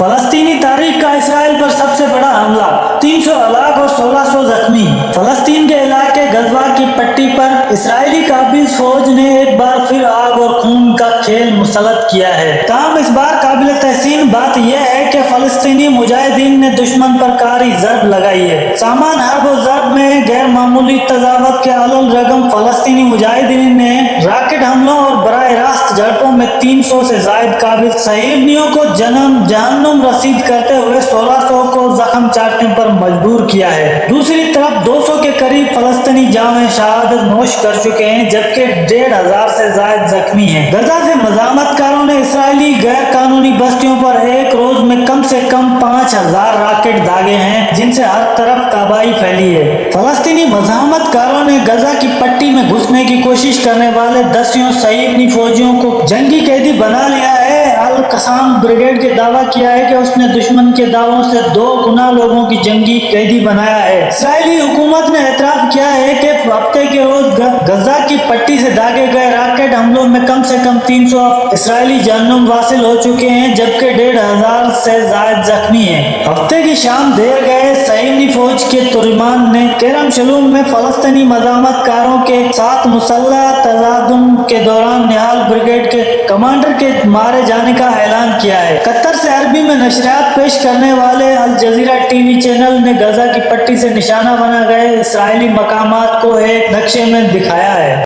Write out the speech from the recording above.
فلسطینی تاریخ کا اسرائیل پر سب سے بڑا حملہ، 300 ہلاک اور 1600 زخمی۔ فلسطین کے علاقے غزہ کی پٹی پر اسرائیلی قابض فوج نے ایک بار پھر آگ اور خون کا کھیل مسلط کیا ہے۔ تاہم اس بار قابل تحسین بات یہ ہے کہ فلسطینی مجاہدین نے دشمن پر کاری ضرب لگائی ہے۔ سامان حرب و ضرب میں غیر معمولی تضاد کے علی الرغم فلسطینی مجاہدین نے راکٹ حملوں اور براہ راست جھڑپوں میں 300 سے زائد قابض صہیونیوں کو جہنم رسید کرتے ہوئے 1600 کو زخم چاٹنے پر مجبور کیا ہے۔ دوسری طرف 200 کے قریب فلسطینی جام شہادت نوش کر چکے ہیں، جبکہ 1500 سے زائد زخمی ہیں۔ غزہ سے مزاحمت کاروں نے اسرائیلی غیر قانونی بستیوں پر ایک روز میں کم سے کم 5000 راکٹ داغے ہیں، جن سے ہر طرف تباہی پھیلی ہے۔ فلسطینی مزاحمت کاروں نے غزہ کی پٹی میں گھسنے کی کوشش کرنے والے دسیوں صہیونی فوجیوں کو جنگی قیدی بنا لیا ہے۔ القسام بریگیڈ نے دعویٰ کیا ہے کہ اس نے دشمن کے دعووں سے 2 گنا لوگوں کی جنگی قیدی بنایا ہے۔ اسرائیلی حکومت نے اعتراف کیا ہے کہ ہفتے کے روز غزہ کی پٹی سے داغے گئے راکٹ حملوں میں کم سے کم 300 اسرائیلی جہنم واصل ہو چکے ہیں، جبکہ 1500 سے زائد زخمی ہیں۔ ہفتے کی شام دیر گئے صہیونی فوج کے ترجمان نے کرم شلوم میں فلسطینی مزاحمت کاروں کے ساتھ مسلح تصادم کے دوران نہال بریگیڈ کے کمانڈر کے مارے جانے کا اعلان کیا ہے۔ قطر سے عربی میں نشریات پیش کرنے والے الجزیرہ ٹی وی چینل نے غزہ کی پٹی سے نشانہ بنا گئے اسرائیلی مقامات کو ایک نقشے میں دکھایا ہے۔